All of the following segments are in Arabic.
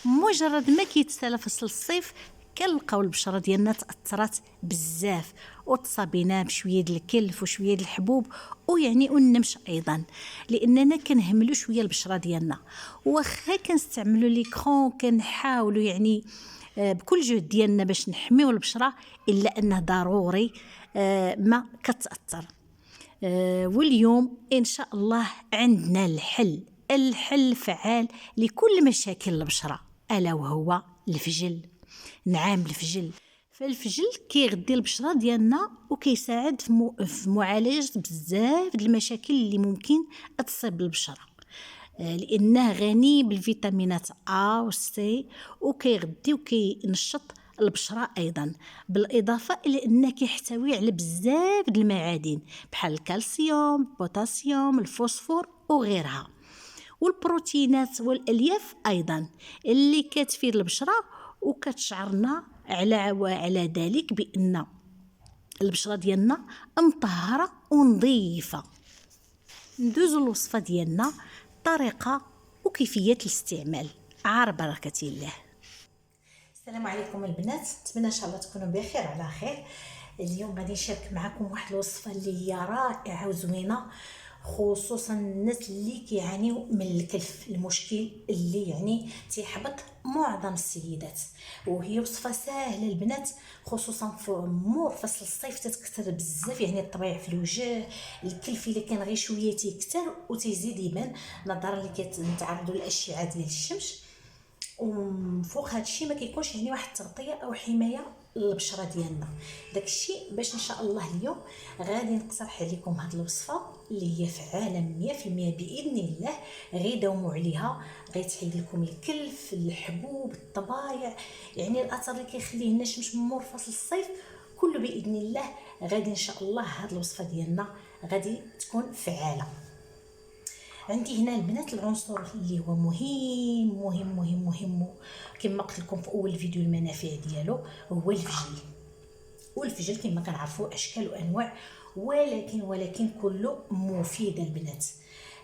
مجرد ما كيتسالى فصل الصيف كنلقاو البشره ديالنا تاثرات بزاف، وتصابينا بشويه ديال الكلف وشويه ديال الحبوب ويعني والنمش ايضا، لاننا كنهملوا شويه البشره ديالنا. واخا كنستعملوا لي كرون كنحاولوا يعني بكل جهد ديالنا باش نحميو البشره، الا انه ضروري ما كتاثر. واليوم ان شاء الله عندنا الحل فعال لكل مشاكل البشره، الا وهو الفجل. نعم الفجل، فالفجل كيغذي البشره ديالنا وكيساعد في معالجه بزاف د المشاكل اللي ممكن تصيب البشره، لانه غني بالفيتامينات A و C، وكيغذي وكينشط البشره ايضا، بالاضافه الى انه كيحتوي على بزاف د المعادن بحال الكالسيوم، البوتاسيوم، الفوسفور وغيرها، والبروتينات والالياف ايضا اللي كتفيد البشره وكتشعرنا على ذلك بان البشره ديالنا مطهره ونظيفه. ندوزو الوصفه ديالنا، طريقه وكيفيه الاستعمال عار بركه الله. السلام عليكم البنات، نتمنى ان شاء الله تكونوا بخير على خير. اليوم غادي نشارك معكم واحد الوصفه اللي هي رائعه وزوينه، خصوصا الناس اللي كيعانيوا من الكلف، المشكل اللي يعني تيحبط معظم السيدات. وهي وصفه سهله البنات، خصوصا في مور فصل الصيف تتكثر بزاف يعني الطبيعه في الوجه، الكلف اللي كان غير شويه تيكثر وتيزيد يبان نظرا اللي كتعرضوا للاشعه ديال الشمس. وفوق هادشي ما كيكونش يعني واحد التغطيه او حمايه للبشره ديالنا. داكشي باش ان شاء الله اليوم غادي نقترح عليكم هاد الوصفه اللي هي فعاله 100% باذن الله. غير داوموا عليها، غيتحيد لكم الكلف، الحبوب، الطبايع، يعني الاثر اللي كيخليه النشمش من مور فصل الصيف كله باذن الله. غادي ان شاء الله هاد الوصفه ديالنا غادي تكون فعاله. عندي هنا البنات العنصر اللي هو مهم مهم مهم مهم كما قلت لكم في اول فيديو المنافع ديالو هو الفجل. والفجل كما كنعرفوا اشكال وانواع، ولكن كله مفيد البنات.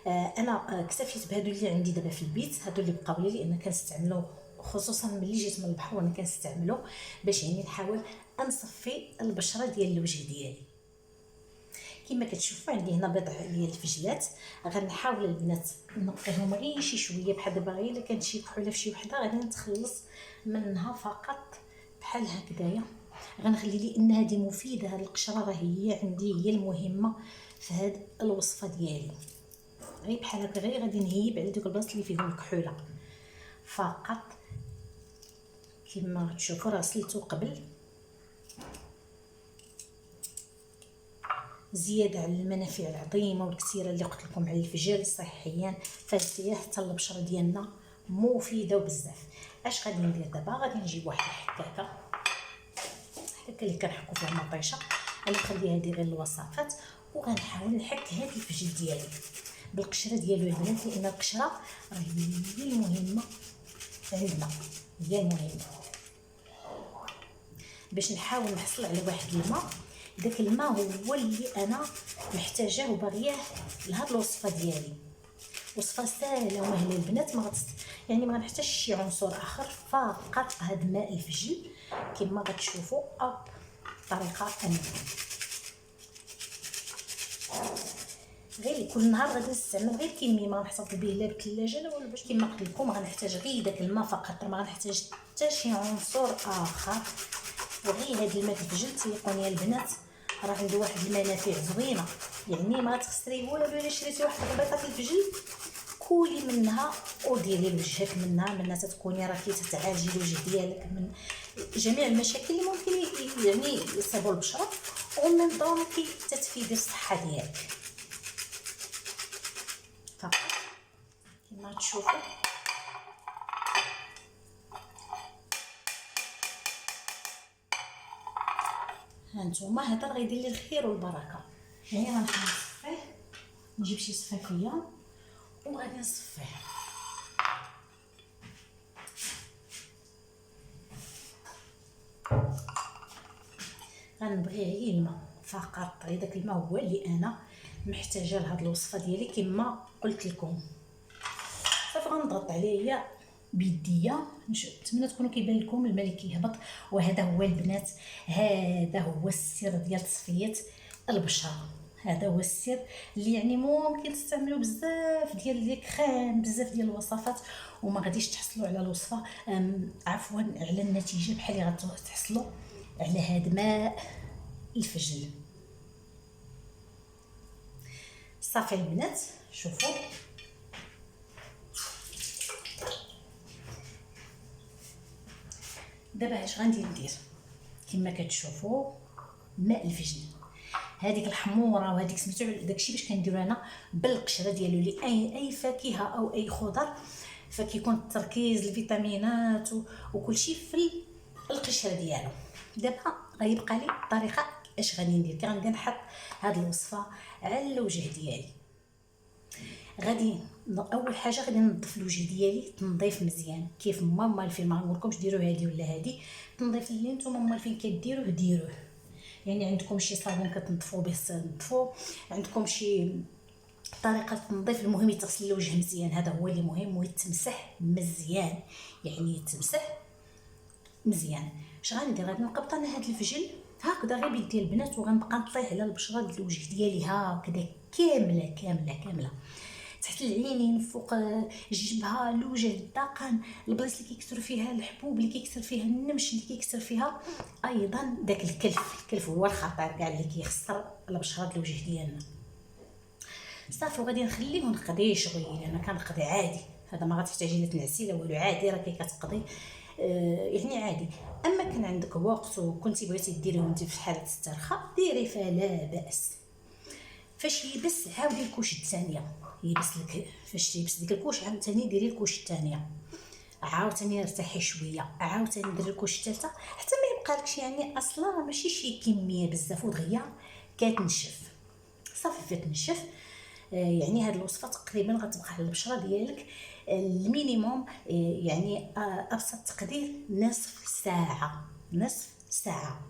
انا اكتفيت بهادو اللي عندي دابا في البيت، هادو اللي بقاو لي لان كنستعملو خصوصا ملي جيت من البحر وانا كنستعملو باش يعني نحاول نصفي البشره ديال الوجه ديالي. كما كتشوفوا عندي هنا بضع ديال الفجلات، غنحاول البنات نقيهم غير شي شويه بحال دابا غير الا كانت شي كحوله في شي وحده غادي نتخلص منها فقط بحال هكذايا. غنخلي لي ان هذه مفيده، هاد القشره راه هي عندي هي المهمه في هاد الوصفه ديالي. غير بحال هكا غير غادي نهيب على دوك البلاصات اللي فيهم الكحوله فقط. كما تشوفوا راه غسلته قبل، زياده على المنافع العظيمه والكثيره اللي قلت لكم على الفجل صحيا فاسيه حتى البشره ديالنا مفيده وبزاف. اش غادي ندير دابا؟ غادي نجيب واحد الحكاكه اللي كنحكوا فيها مطيشه، غنخليها هذه غير الوصفات، وغنحاول نحك هذا الفجل ديالي بالقشره ديالو البنات، لان القشره راه هي المهمه عندنا، هي المهمه باش نحاول نحصل على واحد الماء. داك الماء هو اللي انا محتاجاه وباغياه لهاد الوصفه ديالي. وصفه سهله ومهله البنات، يعني ما غنحتاجش شي عنصر اخر، فقط هاد ماء الفجل كما غتشوفوا بطريقه امنه. غير كل نهار غادي نستعمل غير كميه، ما غنحتفظ به لا بالثلاجه لا ولا باش كما قلت لكم غنحتاج غير داك الماء فقط، ما غنحتاج حتى شي عنصر اخر. وغير هاد الماء الفجل تيقوني البنات راه عنده واحد المنافع زوينه، يعني ما تخسري والو الا شريتي واحد الربيطه الفجل كولي منها وديري لوجهك منها تتكوني راكي تتعالجي الوجه ديالك من جميع المشاكل اللي ممكن يعني يصيبوا البشره، ومن ضمن تتفيدي الصحه ديالك فقط كما تشوفوا. هانتوما هذا غيدير لي الخير والبركه. يعني غنحاول نصفيه، نجيب شي صفيفيه وغادي نصفيه. غنبغي غير الماء فقط، غير داك الماء هو اللي انا محتاجه لهاد الوصفه ديالي كما قلت لكم. صافي غنضغط عليه بيديا. نتمنى تكونوا كيبان لكم الماء كيهبط. وهذا هو البنات، هذا هو السر ديال تصفيه البشره. هذا هو السر اللي يعني ممكن تستعملوا بزاف ديال لي كريم، بزاف ديال الوصفات، وما غاديش تحصلوا على الوصفه عفوا على النتيجه بحال اللي غتحصلوا على هذا ماء الفجل. صافي البنات، شوفوا دابا اش غندير كما كتشوفوا ماء الفجل. هذيك الحموره وهذيك سميتو داكشي باش كنديرو انا بالقشره ديالو. اي فاكهه او اي خضر فكيكون التركيز الفيتامينات وكل شيء في القشره ديالو. دابا غيبقى لي الطريقه اش غادي ندير. غنبدا نحط هاد الوصفه على الوجه ديالي. غادي اول حاجه غادي ننظف الوجه ديالي تنظيف مزيان كيف ماما الفين. ما نقولكمش ديروا هذه ولا هذه، التنظيف اللي نتوما ماما الفين كديروه ديروه. يعني عندكم شي صابون كتنظفوا به نظفوا، عندكم شي طريقه تنظيف، المهم يتغسل الوجه مزيان، هذا هو اللي مهم، ويتمسح مزيان، يعني يتمسح مزيان. اش غندير؟ غادي نقبط انا هاد الفجل هكذا غير بيدي البنات، وغنبقى نطيح على البشره ديال الوجه ديالي هكذا كامله كامله كامله، تحت العينين، فوق الجبهه، الوجه، الذقن، البلايص اللي كيكثر فيها الحبوب، اللي كيكثر فيها النمش، اللي كيكثر فيها ايضا داك الكلف هو الخطر كاع اللي كيخسر البشره الوجه ديالنا. صافي وغادي نخليه نقضي شغلي. انا كنقضي عادي، هذا ما غتحتاجي لا تنعسي لا والو، عادي راكي كتقضي يعني عادي. اما كان عندك وقت وكنتي بغيتي ديريه وانت في حاله استرخاء ديري فلا باس. فاش يبس عاودي الكوش الثانيه، يبس لك فاش يبس ديك الكوش عاوتاني ديري الكوش الثانيه، عاوتاني ارتاحي شويه، عاوتاني ديري الكوش الثالثه حتى ما يبقالكش يعني اصلا ماشي شي كميه بزاف ودغيا كتنشف. صافي فتنشف يعني هاد الوصفه تقريبا غتبقى على البشره ديالك المينيموم يعني ابسط تقدير نصف ساعه. نصف ساعه،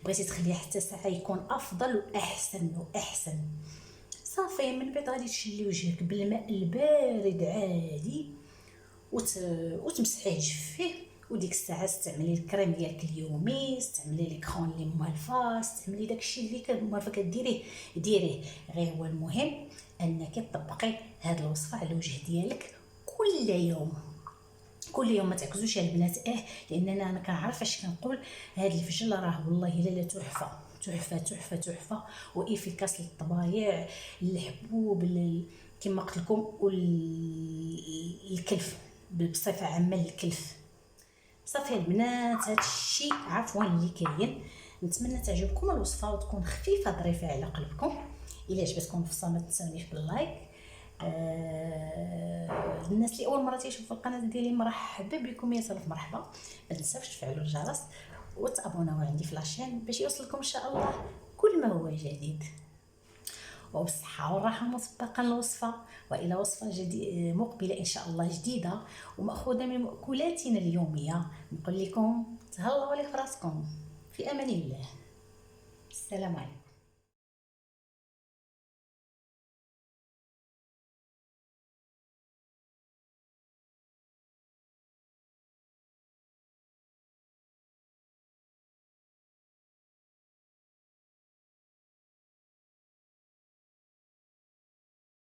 بغيتي تخليها حتى ساعه يكون افضل واحسن واحسن. صافي من بعد غادي تشلي وجهك بالماء البارد عادي وتمسحيه تجفيه، وديك الساعه استعملي الكريم ديالك اليومي، استعملي لي كرون اللي موالفه، استعملي داكشي اللي موالفه كديريه ديريه. غير هو المهم انك تطبقي هاد الوصفه على الوجه ديالك كل يوم. كل يوم ما تعكزوش يا البنات، لان انا كنعرف اش كنقول. هاد الفجل راه والله لا تحفه تحفه تحفه تحفه، وافيكاس للطبايع، الحبوب، كما قلت لكم، والكلف بصفه عامه الكلف. صافي البنات، هذا الشيء عفوا اللي كاين. نتمنى تعجبكم الوصفه وتكون خفيفه ظريفه على قلبكم. الا عجبتكم الوصفه ما تنسونيش باللايك. الناس اللي اول مره تيشوفوا القناه ديالي مرحبا بكم، يا صالح مرحبا. ما تنساوش تفعلوا الجرس وتابوناو عندي في لاشين باش يوصلكم ان شاء الله كل ما هو جديد. وبالصحه والراحه مسبقا الوصفه، والى وصفه مقبله ان شاء الله جديده وماخوذه من مأكولاتنا اليوميه. نقول لكم تهلاو لي فراسكم، في امان الله. السلام عليكم.